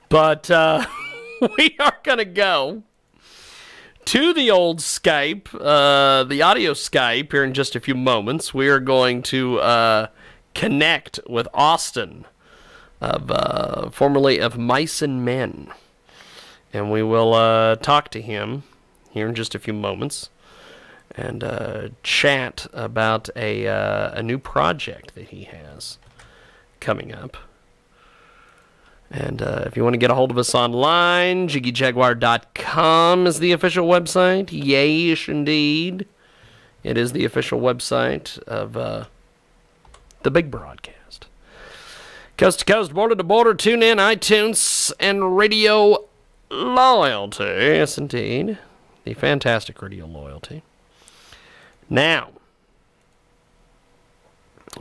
But we are going to go to the old Skype, the audio Skype, here in just a few moments. We are going to connect with Austin, formerly of Mice and Men. And we will talk to him here in just a few moments and chat about a new project that he has coming up. And if you want to get a hold of us online, JiggyJaguar.com is the official website. Yes, indeed. It is the official website of the big broadcast. Coast to coast, border to border, tune in, iTunes, and Radio Loyalty. Yes, indeed. The fantastic Radio Loyalty. Now,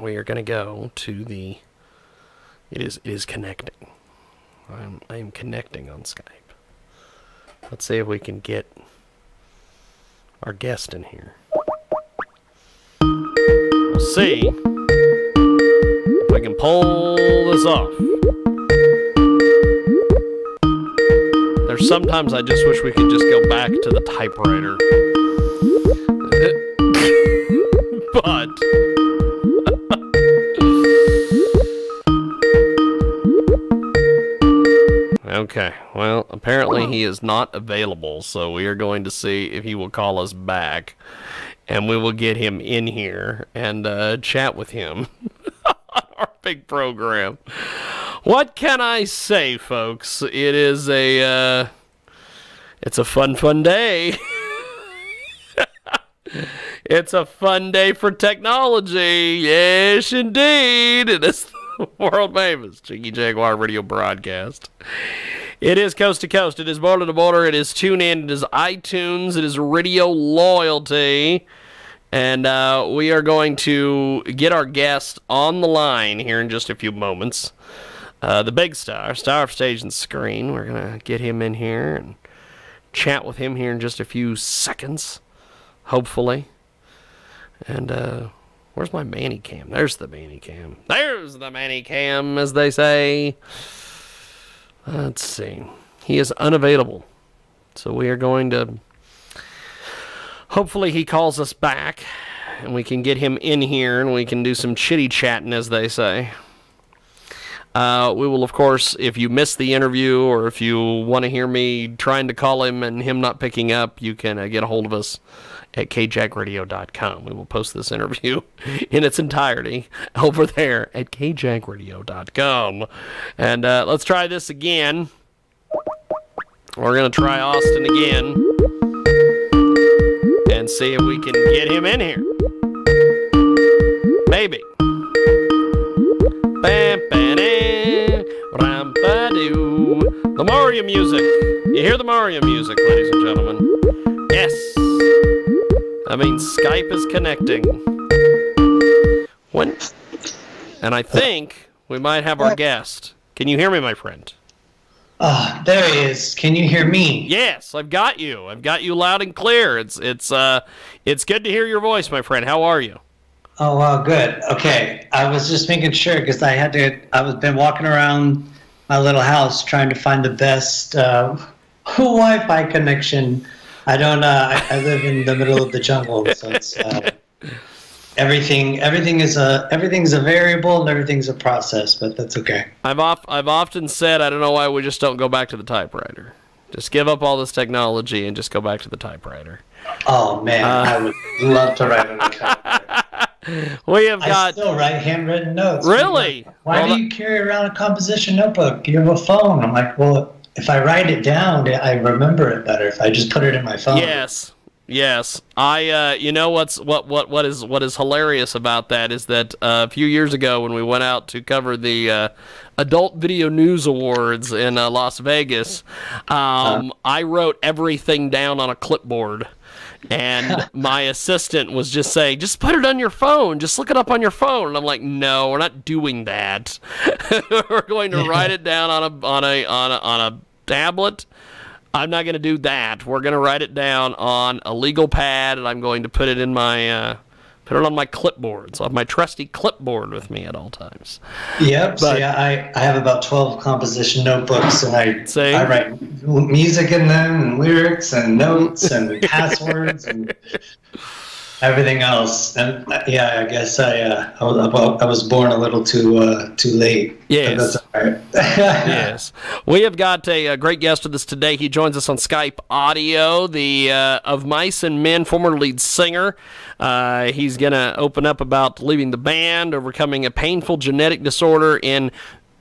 we are going to go to the... It is connecting. I am connecting on Skype. Let's see if we can get our guest in here. We'll see if we can pull this off. There's sometimes I just wish we could just go back to the typewriter. But... Okay, well, apparently he is not available, so we are going to see if he will call us back, and we will get him in here and chat with him on our big program. What can I say, folks? It is it's a fun day. It's a fun day for technology. Yes, indeed. It is the world famous Jiggy Jaguar radio broadcast. It is coast to coast. It is border to border. It is TuneIn. It is iTunes. It is Radio Loyalty. And we are going to get our guest on the line here in just a few moments. The big star of stage and screen. We're going to get him in here and chat with him here in just a few seconds, hopefully. And where's my manny cam? There's the manny cam. There's the manny cam, as they say. Let's see. He is unavailable. So we are going to... Hopefully he calls us back, and we can get him in here, and we can do some chitty-chatting, as they say. We will, of course, if you missed the interview, or if you want to hear me trying to call him and him not picking up, you can get a hold of us at kjagradio.com. We will post this interview in its entirety over there at kjagradio.com. And let's try this again. We're going to try Austin again and see if we can get him in here. Maybe. The Mario music. You hear the Mario music, ladies and gentlemen. Yes. That means Skype is connecting. And I think we might have our guest. Can you hear me, my friend? There he is. Can you hear me? Yes, I've got you. I've got you loud and clear. It's good to hear your voice, my friend. How are you? Oh, well, good. Okay, I was just making sure because I've been walking around my little house trying to find the best Wi-Fi connection. I don't. I live in the middle of the jungle, so it's everything's a variable and everything's a process, but that's okay. I've often said I don't know why we just don't go back to the typewriter. Just give up all this technology and just go back to the typewriter. Oh man, I would love to write on a typewriter. I still write handwritten notes. Really? Like, why do you carry around a composition notebook? You have a phone. I'm like, well, if I write it down, I remember it better if I just put it in my phone. Yes. You know what is hilarious about that is that a few years ago when we went out to cover the Adult Video News Awards in Las Vegas, I wrote everything down on a clipboard. And my assistant was just saying, just put it on your phone. Just look it up on your phone. And I'm like, no, we're not doing that. We're going to write it down on a tablet. I'm not going to do that. We're going to write it down on a legal pad, and I'm going to put it in my Put it on my clipboard. So I have my trusty clipboard with me at all times. Yep. So yeah, I have about 12 composition notebooks, and I write music in them, and lyrics, and notes, and passwords, and everything else. And yeah, I guess I was born a little too late. Yes. That's all right. Yes. We have got a great guest with us today. He joins us on Skype audio, the Of Mice and Men former lead singer. He's going to open up about leaving the band, overcoming a painful genetic disorder in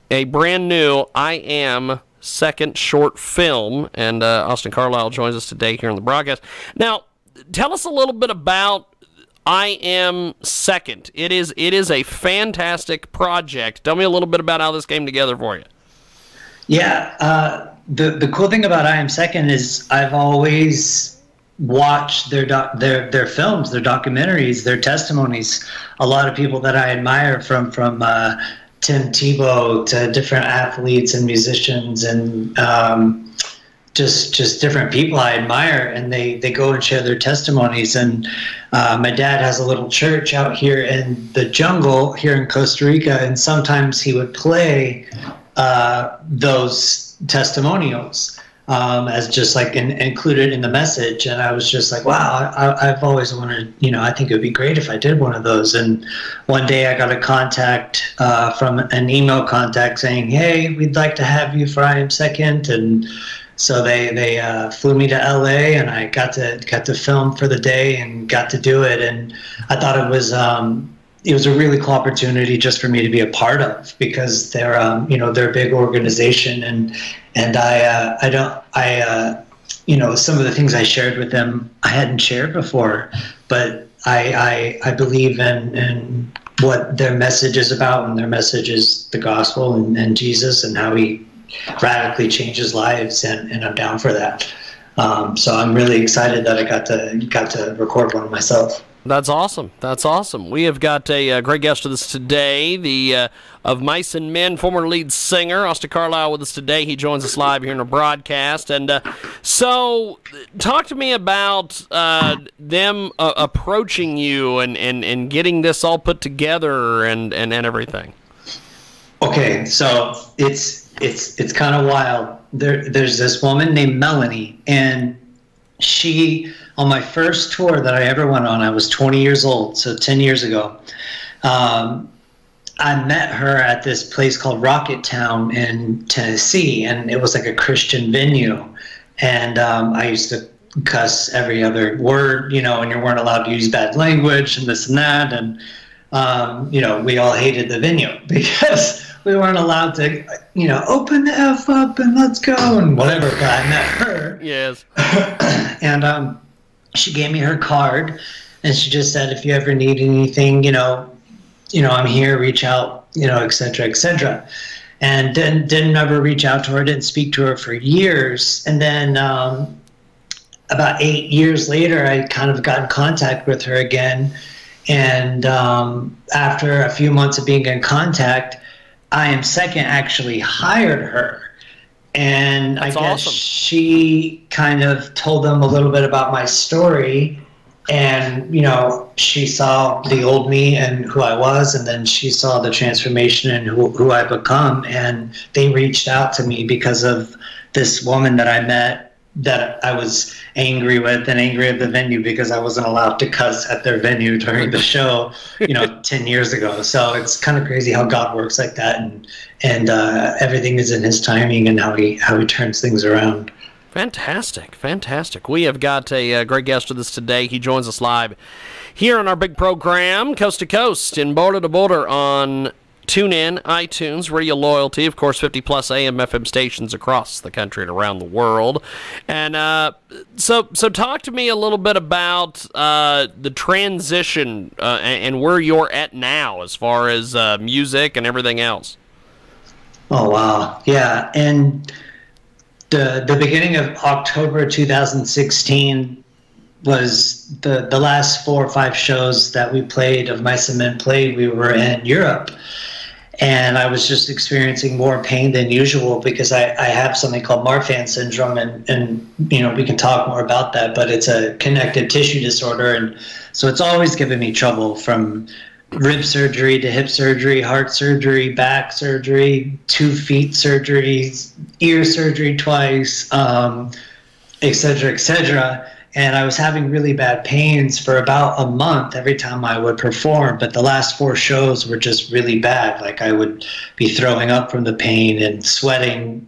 a brand new I Am second short film. And Austin Carlile joins us today here on the broadcast. Now, tell us a little bit about I Am Second. It is a fantastic project. Tell me a little bit about how this came together for you. Yeah, the cool thing about I Am Second is I've always watched their films, their documentaries, their testimonies. A lot of people that I admire, from Tim Tebow to different athletes and musicians and just different people I admire, and they go and share their testimonies. And my dad has a little church out here in the jungle here in Costa Rica, and sometimes he would play those testimonials as just like included in the message. And I was just like, wow, I've always wanted, I think it would be great if I did one of those. And one day I got a contact from an email contact saying, hey, we'd like to have you for I Am Second. And so they flew me to LA, and I got to film for the day and got to do it. And I thought it was a really cool opportunity just for me to be a part of, because they're a big organization, and some of the things I shared with them I hadn't shared before, but I believe in what their message is about, and their message is the gospel and Jesus and how he radically changes lives, and I'm down for that. So I'm really excited that I got to record one myself. That's awesome. That's awesome. We have got a great guest with us today, the Of Mice and Men former lead singer, Austin Carlile, with us today. He joins us live here in a broadcast. And so talk to me about them approaching you and getting this all put together and everything. Okay, so it's kind of wild. There's this woman named Melanie, and she, on my first tour that I ever went on, I was 20 years old, so 10 years ago. I met her at this place called Rocket Town in Tennessee, and it was like a Christian venue. And I used to cuss every other word, and you weren't allowed to use bad language and this and that. And, we all hated the venue because we weren't allowed to, open the F up and let's go and whatever. But I met her. Yes. And she gave me her card, and she just said, if you ever need anything, I'm here, reach out, et cetera, et cetera. And didn't ever reach out to her, didn't speak to her for years. And then about 8 years later, I kind of got in contact with her again. And after a few months of being in contact, I Am Second actually hired her. And That's I guess awesome. She kind of told them a little bit about my story. And, she saw the old me and who I was, and then she saw the transformation and who I've become. And they reached out to me because of this woman that I met that I was angry with, and angry at the venue because I wasn't allowed to cuss at their venue during the show, 10 years ago. So it's kind of crazy how God works like that, and everything is in his timing and how he turns things around. Fantastic, fantastic. We have got a great guest with us today. He joins us live here on our big program, Coast to Coast and Border to Border, on TuneIn, iTunes, Radio Loyalty, of course, 50-plus AM, FM stations across the country and around the world. And so talk to me a little bit about the transition and where you're at now as far as music and everything else. Oh, wow. Yeah, and the beginning of October 2016 was the last 4 or 5 shows that we played, Of Mice and Men played. We were in Europe, and I was just experiencing more pain than usual because I have something called Marfan syndrome, and we can talk more about that, but it's a connective tissue disorder, and So it's always given me trouble, from rib surgery to hip surgery, heart surgery, back surgery, 2 feet surgeries, ear surgery twice, et cetera, et cetera. And I was having really bad pains for about a month every time I would perform. But the last 4 shows were just really bad. Like, I would be throwing up from the pain and sweating,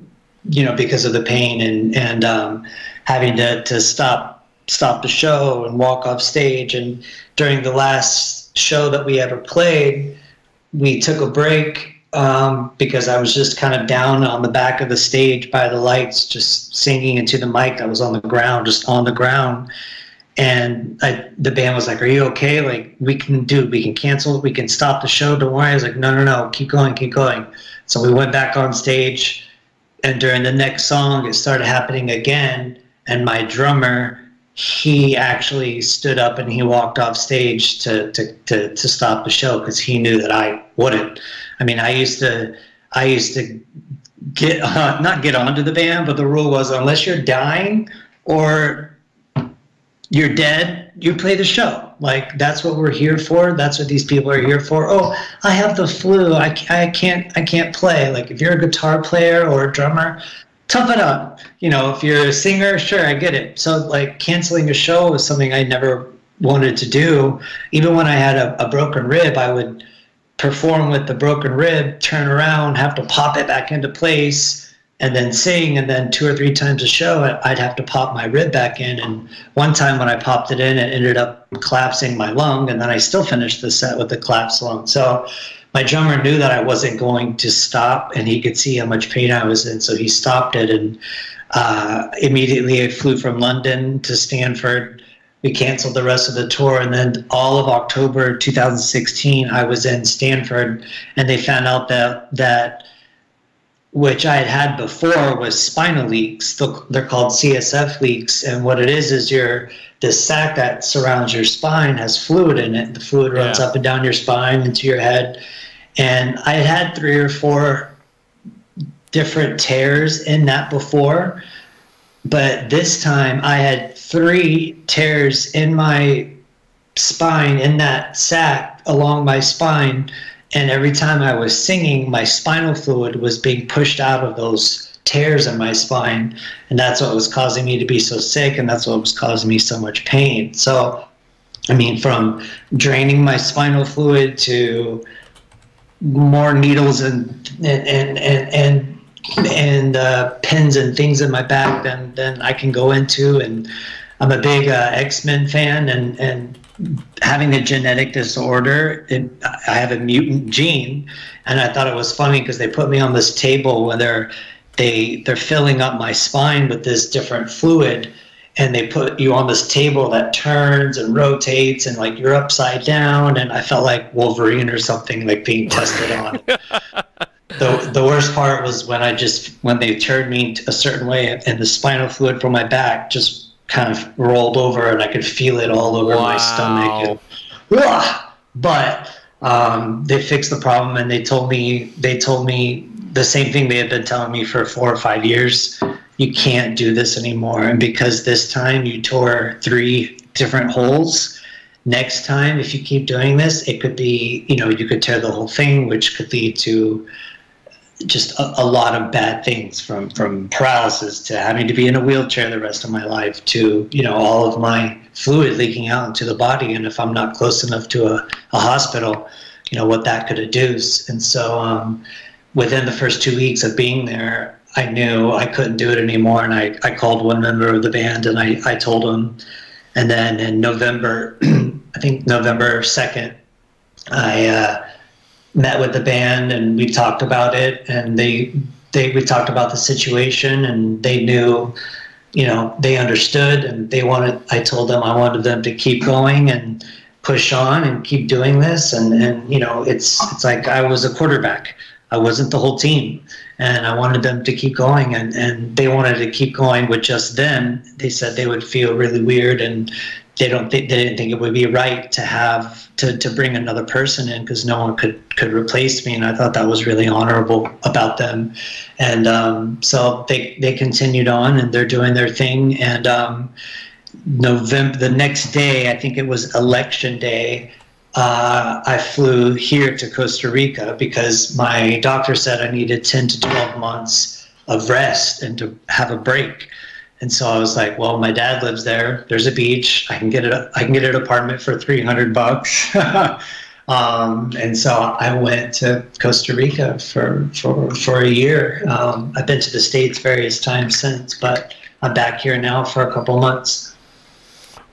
you know, because of the pain, and having to stop the show and walk off stage. And during the last show that we ever played, we took a break because I was just kind of down on the back of the stage by the lights, just singing into the mic that was on the ground, just on the ground. And the band was like, "Are you okay? Like, we can cancel, we can stop the show. Don't worry." I was like, no, keep going, keep going. So we went back on stage, and during the next song, it started happening again. And my drummer, he actually stood up and he walked off stage to stop the show, because he knew that I wouldn't. I mean, I used to get not get onto the band, but the rule was, unless you're dying or you're dead, you play the show. Like, that's what we're here for. That's what these people are here for. Oh, I have the flu. I can't play. Like, if you're a guitar player or a drummer, tough it up. You know, if you're a singer, sure, I get it. So, like, canceling a show was something I never wanted to do. Even when I had a broken rib, I would perform with the broken rib, turn around, have to pop it back into place, and then sing. And then 2 or 3 times a show, I'd have to pop my rib back in. And one time when I popped it in, it ended up collapsing my lung, and then I still finished the set with the collapsed lung. So my drummer knew that I wasn't going to stop, and he could see how much pain I was in, so he stopped it. And immediately I flew from London to Stanford. We canceled the rest of the tour, and then all of October 2016, I was in Stanford, and they found out that which I had had before was spinal leaks. They're called CSF leaks, and what it is this sac that surrounds your spine has fluid in it. The fluid runs up and down your spine into your head, and I had 3 or 4 different tears in that before, but this time I had 3 tears in my spine, in that sac along my spine, and every time I was singing, my spinal fluid was being pushed out of those tears in my spine, and that's what was causing me to be so sick, and that's what was causing me so much pain. So, I mean, from draining my spinal fluid to more needles and pins and things in my back than I can go into. And I'm a big X-Men fan, and having a genetic disorder, I have a mutant gene, and I thought it was funny because they put me on this table where they're filling up my spine with this different fluid, and they put you on this table that turns and rotates, and like you're upside down, and I felt like Wolverine or something, like being tested on. The worst part was when they turned me a certain way, and the spinal fluid from my back just kind of rolled over, and I could feel it all over my stomach. But they fixed the problem, and they told me the same thing they had been telling me for 4 or 5 years. You can't do this anymore. And because this time you tore 3 different holes, next time, if you keep doing this, it could be, you could tear the whole thing, which could lead to just a lot of bad things, from paralysis to having to be in a wheelchair the rest of my life to, all of my fluid leaking out into the body. And if I'm not close enough to a hospital, what that could induce. And so within the first 2 weeks of being there, I knew I couldn't do it anymore. And I called one member of the band, and I told him. And then in November, I think November 2nd, I met with the band, and we talked about it, and we talked about the situation, and they knew, they understood, and I told them I wanted them to keep going and push on and keep doing this. And it's like I was a quarterback. I wasn't the whole team, and I wanted them to keep going, and they wanted to keep going with just them. They said they would feel really weird, and they didn't think it would be right to have to bring another person in, because no one could replace me, and I thought that was really honorable about them. And so they continued on, and they're doing their thing. And November, the next day, I think it was election day, I flew here to Costa Rica because my doctor said I needed 10 to 12 months of rest and to have a break. And so I was like, well, my dad lives there. There's a beach. I can get an apartment for $300. And so I went to Costa Rica for a year. I've been to the States various times since, but I'm back here now for a couple months.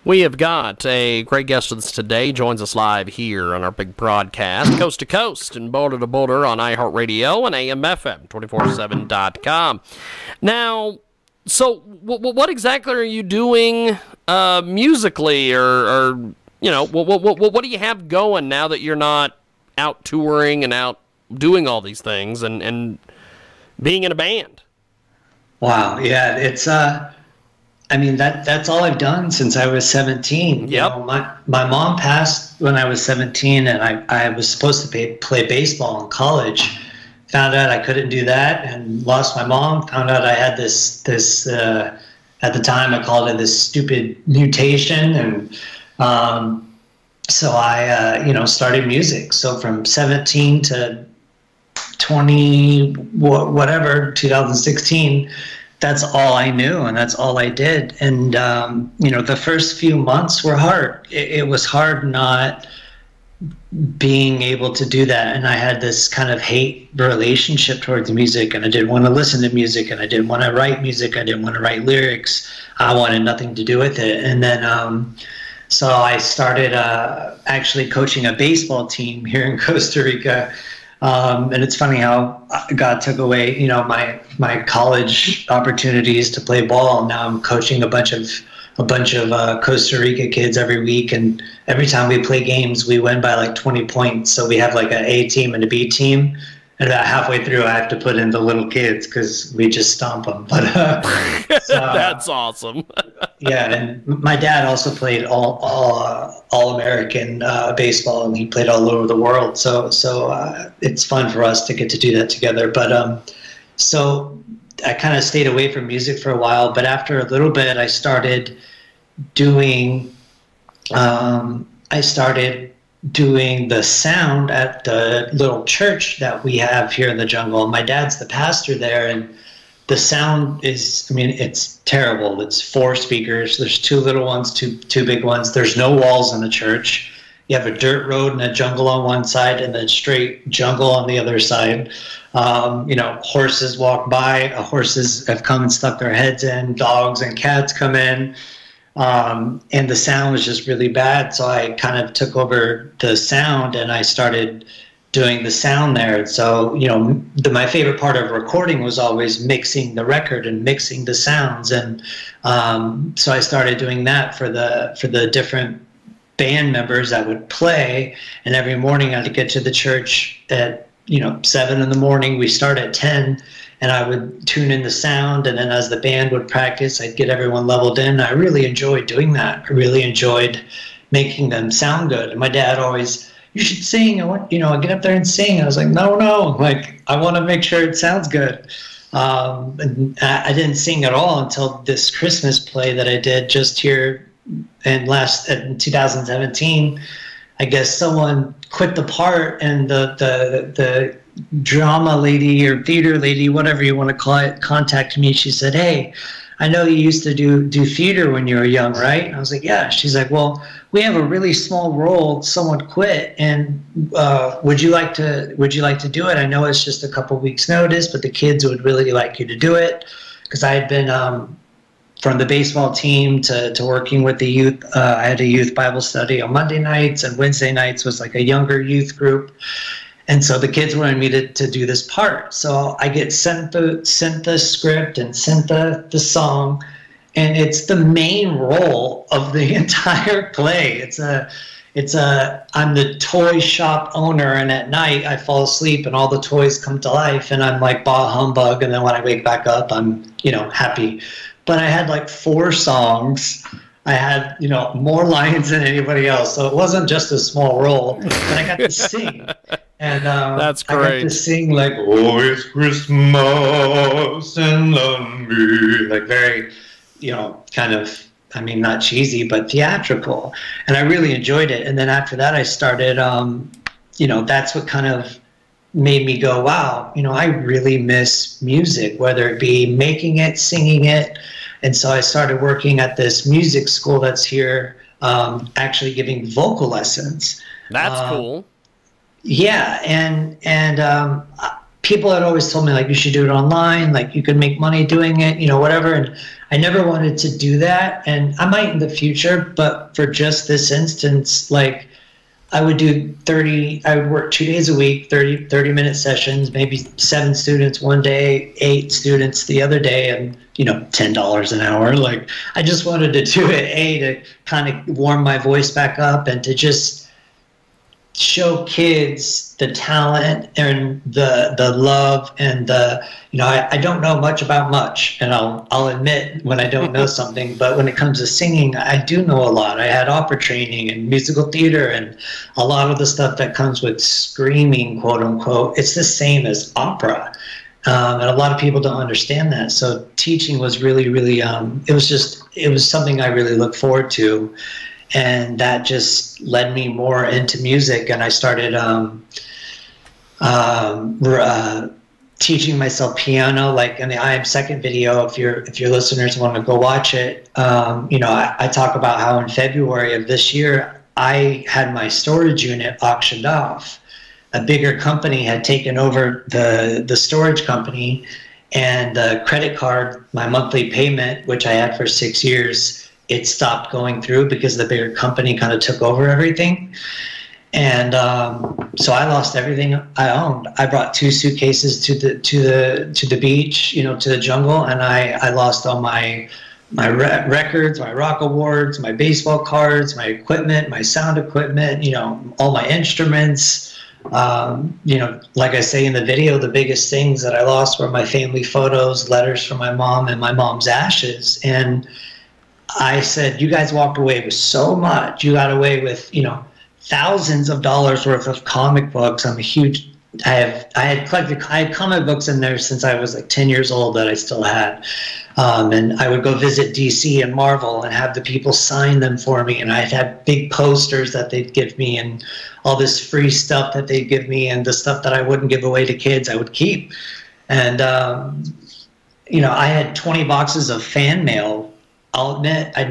We have got a great guest with us today. Joins us live here on our big broadcast, coast to coast and border to border on iHeartRadio and AMFM247.com. Now, so what exactly are you doing musically, or you know, what do you have going now that you're not out touring and out doing all these things and being in a band? Wow, yeah, it's I mean, that's all I've done since I was 17. Yep. You know, my mom passed when I was 17, and I was supposed to play baseball in college. Found out I couldn't do that and lost my mom. Found out I had this at the time I called it this stupid mutation, and so I started music. So from 17 to 2016. That's all I knew, and that's all I did. And, the first few months were hard. It was hard not being able to do that. And I had this kind of hate relationship towards music, and I didn't want to listen to music, and I didn't want to write music. I didn't want to write lyrics. I wanted nothing to do with it. And then, so I started actually coaching a baseball team here in Costa Rica. And it's funny how God took away, my college opportunities to play ball. And now I'm coaching a bunch of Costa Rica kids every week, and every time we play games, we win by like 20 points. So we have like an A team and a B team, and about halfway through, I have to put in the little kids because we just stomp them. But that's awesome. Yeah, and my dad also played all-American baseball, and he played all over the world. So it's fun for us to get to do that together. But so I kind of stayed away from music for a while. But after a little bit, I started doing the sound at the little church that we have here in the jungle. My dad's the pastor there, and the sound is, it's terrible. It's 4 speakers. There's 2 little ones, two big ones. There's no walls in the church. You have a dirt road and a jungle on one side, and then straight jungle on the other side. Horses walk by. Horses have come and stuck their heads in. Dogs and cats come in. And the sound was just really bad. So I kind of took over the sound, and I started doing the sound there. So, my favorite part of recording was always mixing the record and mixing the sounds. And so I started doing that for the different band members that would play. And every morning I had to get to the church at 7 in the morning. We start at 10, and I would tune in the sound. And then as the band would practice, I'd get everyone leveled in. I really enjoyed doing that. I really enjoyed making them sound good. And my dad always, you should sing. I want, get up there and sing. I was like, no, like, I want to make sure it sounds good. And I didn't sing at all until this Christmas play that I did just here in 2017. I guess someone quit the part, and the drama lady or theater lady, whatever you want to call it, contacted me. She said, hey, I know you used to do theater when you were young, right? And I was like, yeah. She's like, well, we have a really small role. Someone quit, and would you like to do it? I know it's just a couple weeks notice, but the kids would really like you to do it. Because I had been from the baseball team to working with the youth. I had a youth Bible study on Monday nights, and Wednesday nights was like a younger youth group. And so the kids wanted me to do this part. So I get sent the script and sent the song, and it's the main role of the entire play. I'm the toy shop owner, and at night I fall asleep and all the toys come to life, and I'm like bah humbug, and then when I wake back up, I'm happy. But I had like 4 songs. I had, more lines than anybody else. So it wasn't just a small role, but I got to sing. And that's great. I got to sing like, oh, it's Christmas and love me. Like very, kind of I mean, not cheesy, but theatrical. And I really enjoyed it. And then after that, I started, you know, that's what kind of made me go, wow, you know, I really miss music, whether it be making it, singing it. And so I started working at this music school that's here, actually giving vocal lessons. That's cool. Yeah, and people had always told me, like, you should do it online, like you could make money doing it, you know, whatever. And I never wanted to do that, and I might in the future, but for just this instance, like, I would work 2 days a week, 30-minute sessions, maybe 7 students one day, 8 students the other day, and, you know, $10 an hour. Like, I just wanted to do it, to kind of warm my voice back up and to just show kids the talent and the love and the, you know, I don't know much about much, and I'll admit when I don't know something, but when it comes to singing, I do know a lot. I had opera training and musical theater, and a lot of the stuff that comes with screaming, quote unquote, it's the same as opera. And a lot of people don't understand that. So teaching was really, really, it was something I really look forward to. And that just led me more into music, and I started teaching myself piano. Like in the I Am Second video, if your listeners want to go watch it, you know, I talk about how in February of this year I had my storage unit auctioned off. A bigger company had taken over the storage company, and the credit card, my monthly payment, which I had for 6 years, it stopped going through because the bigger company kind of took over everything. And so I lost everything I owned. I brought 2 suitcases to the beach, you know, to the jungle, and I lost all my records, my rock awards, my baseball cards, my equipment, my sound equipment, you know, all my instruments. You know, like I say in the video, the biggest things that I lost were my family photos, letters from my mom, and my mom's ashes. And I said, you guys walked away with so much. You got away with, you know, thousands of dollars worth of comic books. I had comic books in there since I was like 10 years old that I still had. And I would go visit DC and Marvel and have the people sign them for me. And I'd have big posters that they'd give me and all this free stuff that they'd give me, and the stuff that I wouldn't give away to kids, I would keep. And, you know, I had 20 boxes of fan mail. I'll admit I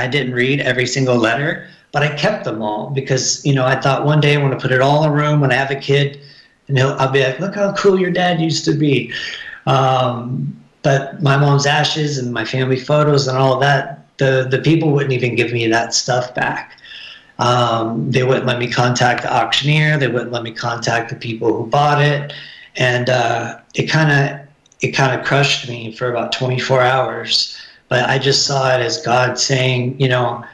didn't read every single letter, but I kept them all because, you know, I thought one day I want to put it all in a room when I have a kid, and I'll be like, look how cool your dad used to be. But my mom's ashes and my family photos and all of that, the people wouldn't even give me that stuff back. They wouldn't let me contact the auctioneer. They wouldn't let me contact the people who bought it. And it kind of crushed me for about 24 hours. But I just saw it as God saying, you know,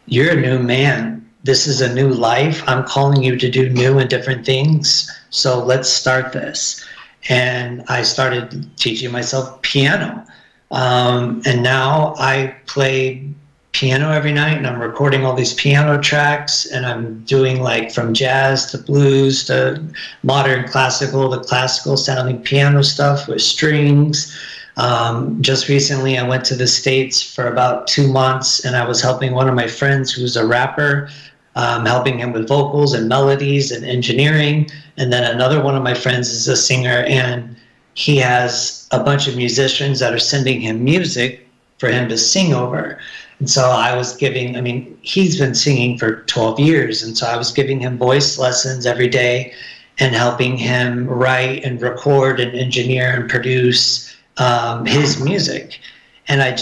you're a new man. This is a new life. I'm calling you to do new and different things. So let's start this. And I started teaching myself piano. And now I play piano every night, and I'm recording all these piano tracks, and I'm doing like from jazz to blues to modern classical, the classical sounding piano stuff with strings. Just recently I went to the States for about 2 months, and I was helping one of my friends who's a rapper, helping him with vocals and melodies and engineering. And then another one of my friends is a singer, and he has a bunch of musicians that are sending him music for him to sing over. And so I was giving, I mean, he's been singing for 12 years. And so I was giving him voice lessons every day and helping him write and record and engineer and produce his music. And I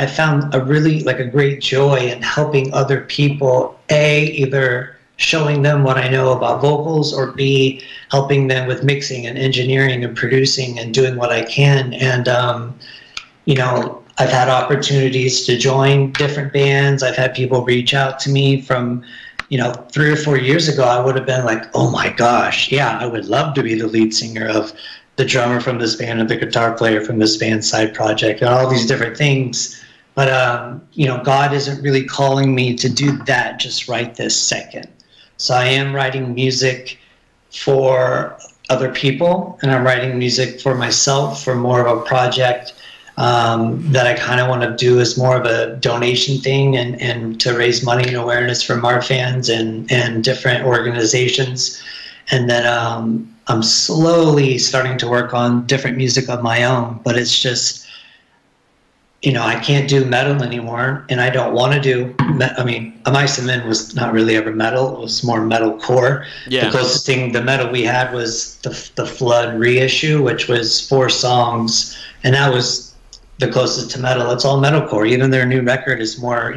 found a great joy in helping other people, A, either showing them what I know about vocals, or B, helping them with mixing and engineering and producing and doing what I can. And, you know, I've had opportunities to join different bands. I've had people reach out to me from, you know, 3 or 4 years ago, I would have been like, oh my gosh, yeah, I would love to be the lead singer of the drummer from this band and the guitar player from this band's side project and all these different things. But, you know, God isn't really calling me to do that just right this second. So I am writing music for other people, and I'm writing music for myself for more of a project that I kind of want to do as more of a donation thing and to raise money and awareness for Marfans and different organizations. And then I'm slowly starting to work on different music of my own, but it's just, I can't do metal anymore, and I don't want to do, Mice and Men was not really ever metal. It was more metalcore. Yeah. The closest thing, the metal we had was the Flood reissue, which was 4 songs, and that was the closest to metal. It's all metalcore. Even their new record is more,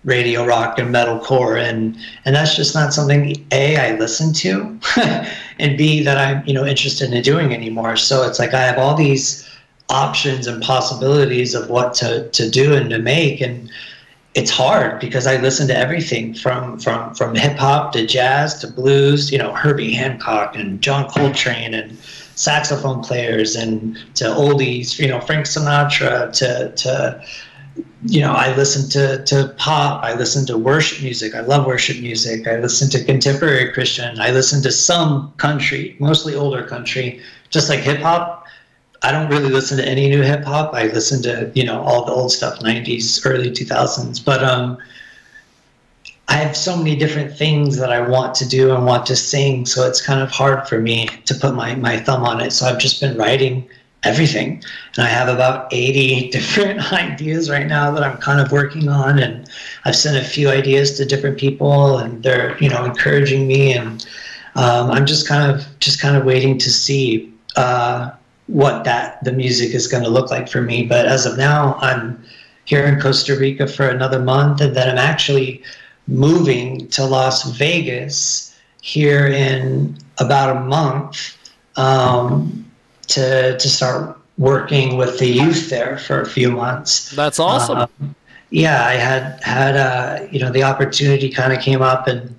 radio rock and metalcore, and that's just not something A, I listen to, and B, that I'm interested in doing anymore. So it's like I have all these options and possibilities of what to do and to make, and it's hard because I listen to everything from hip hop to jazz to blues, Herbie Hancock and John Coltrane and saxophone players, and to oldies, Frank Sinatra, to I listen to pop, I listen to worship music, I love worship music, I listen to contemporary Christian, I listen to some country, mostly older country, just like hip hop. I don't really listen to any new hip hop. I listen to, all the old stuff, 90s, early 2000s. But I have so many different things that I want to do and want to sing. So it's kind of hard for me to put my thumb on it. So I've just been writing everything. And I have about 80 different ideas right now that I'm kind of working on. And I've sent a few ideas to different people, and they're, encouraging me. And I'm just kind of waiting to see what the music is going to look like for me. But as of now, I'm here in Costa Rica for another month, and then I'm actually moving to Las Vegas here in about a month to start working with the youth there for a few months. That's awesome. Yeah, I had the opportunity kind of came up, and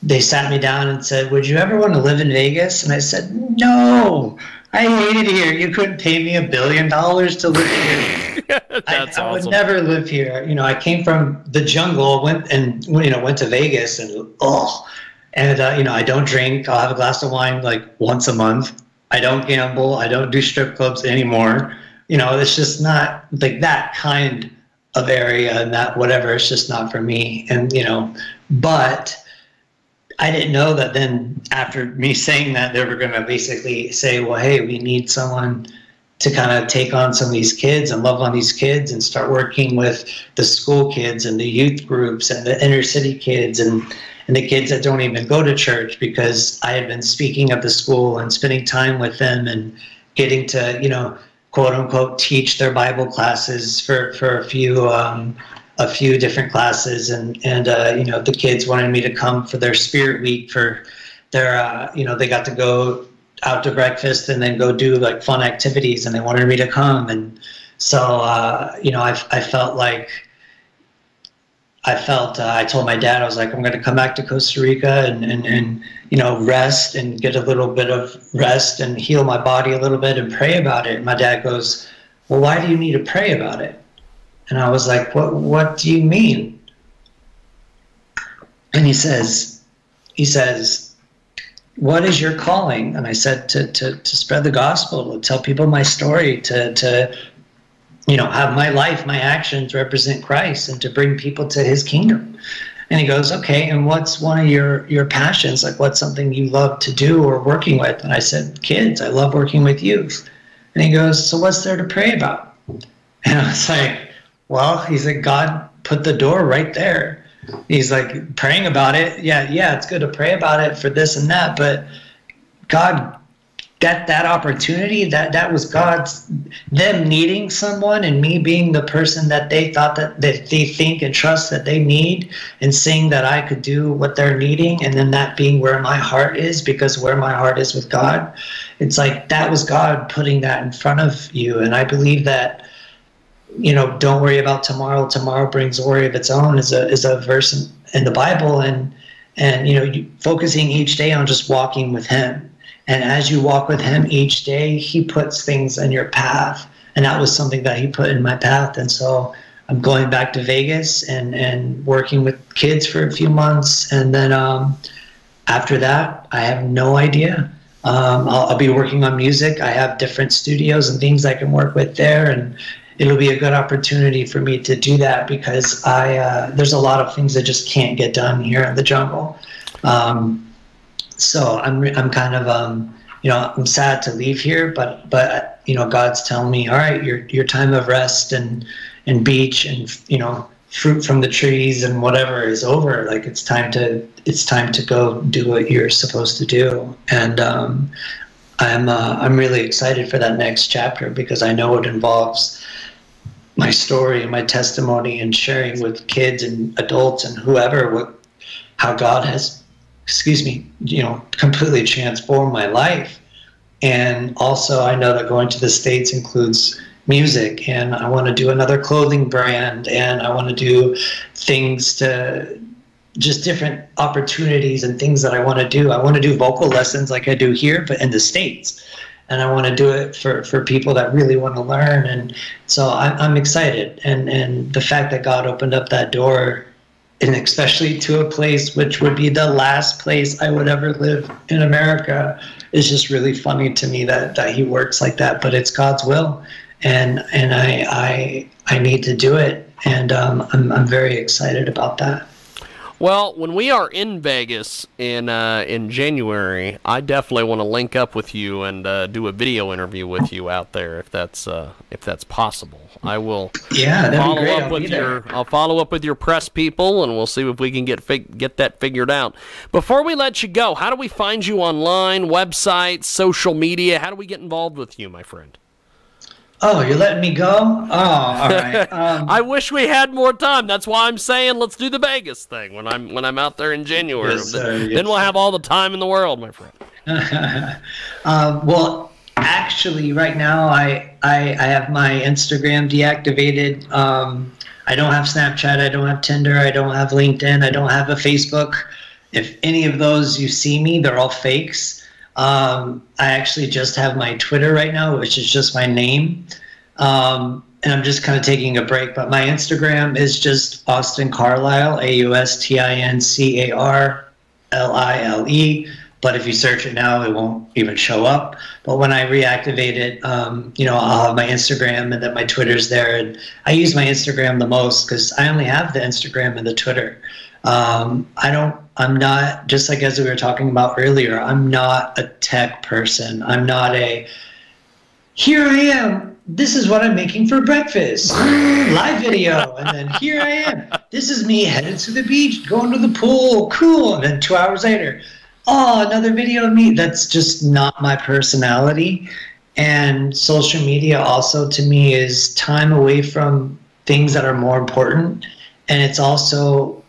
they sat me down and said, "Would you ever want to live in Vegas?" And I said, "No. I hate it here. You couldn't pay me $1 billion to live here." That's I would awesome. never live here. I came from the jungle, went to Vegas, and I don't drink. I'll have a glass of wine like once a month. I don't gamble. I don't do strip clubs anymore. It's just not like that kind of area, and that whatever. It's just not for me. And but I didn't know that then after me saying that, they were going to basically say, well, hey, we need someone to kind of take on some of these kids and love on these kids and start working with the school kids and the youth groups and the inner city kids and the kids that don't even go to church, because I had been speaking at the school and spending time with them and getting to, quote unquote, teach their Bible classes for a few different classes, and the kids wanted me to come for their Spirit Week for their they got to go out to breakfast and then go do like fun activities, and they wanted me to come. And so I told my dad, I was like, I'm going to come back to Costa Rica and rest and get a little bit of rest and heal my body a little bit and pray about it. And my dad goes, well, why do you need to pray about it? And I was like, what do you mean? And he says, what is your calling? And I said, to spread the gospel, to tell people my story, to have my life, my actions represent Christ, and to bring people to his kingdom. And he goes, okay, and what's one of your passions? Like, what's something you love to do or working with? And I said, kids. I love working with youth. And he goes, so what's there to pray about? And I was like, well, he's like, God put the door right there. He's like, praying about it. Yeah, it's good to pray about it for this and that, but God, that opportunity, that was God's, them needing someone and me being the person that they thought that they think and trust that they need, and seeing that I could do what they're needing, and then that being where my heart is, because where my heart is with God, it's like that was God putting that in front of you. And I believe that, don't worry about tomorrow. Tomorrow brings worry of its own is a verse in the Bible, and focusing each day on just walking with him. And as you walk with him each day, he puts things in your path. And that was something that he put in my path. And so I'm going back to Vegas and working with kids for a few months. And then after that, I have no idea I'll be working on music. I have different studios and things I can work with there, and it'll be a good opportunity for me to do that because there's a lot of things that just can't get done here in the jungle. So I'm kind of I'm sad to leave here, but God's telling me, all right, your time of rest and beach and fruit from the trees and whatever is over. Like it's time to go do what you're supposed to do. And I'm really excited for that next chapter because I know it involves my story and my testimony and sharing with kids and adults and whoever how God has, completely transformed my life. And also I know that going to the States includes music, and I want to do another clothing brand, and I want to do things to just different opportunities and things that I want to do. I want to do vocal lessons like I do here, but in the States. And I want to do it for people that really want to learn. And so I'm excited. And the fact that God opened up that door, and especially to a place which would be the last place I would ever live in America, is just really funny to me that he works like that. But it's God's will. And I need to do it, and I'm very excited about that. Well, when we are in Vegas in January, I definitely want to link up with you and do a video interview with you out there if that's possible. I will. Yeah, that'd be great. I'll follow up with your press people, and we'll see if we can get that figured out. Before we let you go, how do we find you online? Websites, social media? How do we get involved with you, my friend? Oh, you're letting me go? Oh, all right. I wish we had more time. That's why I'm saying let's do the Vegas thing when I'm out there in January. Yes, sir. Then we'll have all the time in the world, my friend. Well, actually, right now I have my Instagram deactivated. I don't have Snapchat. I don't have Tinder. I don't have LinkedIn. I don't have a Facebook. If any of those you see me, they're all fakes. I actually just have my Twitter right now, which is just my name. And I'm just kind of taking a break, but my Instagram is just Austin Carlile, AustinCarlile. But if you search it now, it won't even show up. But when I reactivate it, I'll have my Instagram, and then my Twitter's there. And I use my Instagram the most because I only have the Instagram and the Twitter. I'm not, just like as we were talking about earlier, I'm not a tech person. I'm not here I am, this is what I'm making for breakfast, live video, and then here I am, this is me headed to the beach, going to the pool, cool, and then 2 hours later, oh, another video of me. That's just not my personality. And social media also to me is time away from things that are more important. And it's also,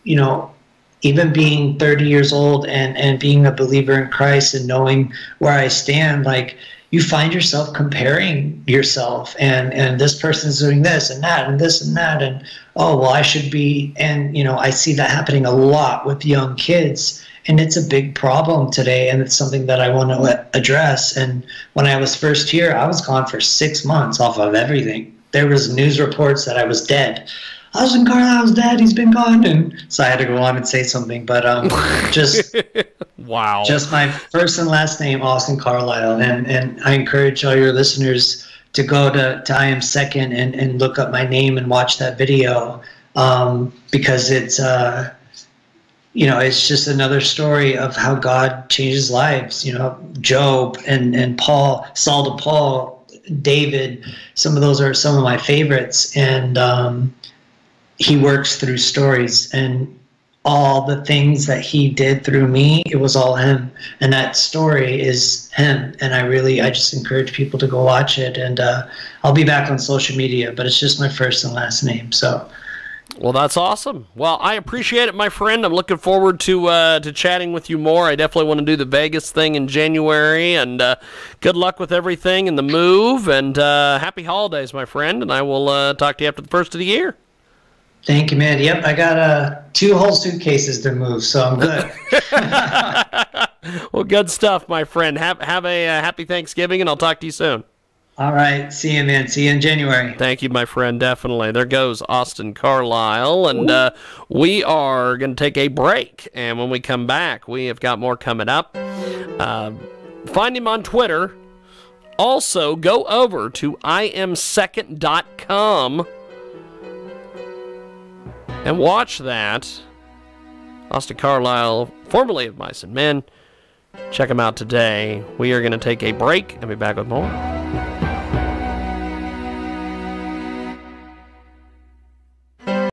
even being 30 years old and being a believer in Christ and knowing where I stand, like you find yourself comparing yourself and this person's doing this and that and this and that. And, oh, well, I should be. And, I see that happening a lot with young kids. And it's a big problem today. And it's something that I want to address. And when I was first here, I was gone for 6 months off of everything. There was news reports that I was dead. Austin Carlile's dead, he's been gone. And so I had to go on and say something, but just wow, just my first and last name, Austin Carlile. And I encourage all your listeners to go to I Am Second and look up my name and watch that video, because it's it's just another story of how God changes lives. Job and Paul, Saul to Paul, David, some of those are some of my favorites. And he works through stories, and all the things that he did through me, it was all him. And that story is him. And I just encourage people to go watch it. And I'll be back on social media, but it's just my first and last name. So. Well, that's awesome. Well, I appreciate it, my friend. I'm looking forward to chatting with you more. I definitely want to do the Vegas thing in January, and good luck with everything and the move, and happy holidays, my friend, and I will talk to you after the first of the year. Thank you, man. Yep, I got 2 whole suitcases to move, so I'm good. Well, good stuff, my friend. Have a happy Thanksgiving, and I'll talk to you soon. All right. See you, man. See you in January. Thank you, my friend. Definitely. There goes Austin Carlile. And we are going to take a break. And when we come back, we have got more coming up. Find him on Twitter. Also, go over to iamsecond.com and watch that. Austin Carlile, formerly of Mice and Men. Check him out today. We are going to take a break and be back with more.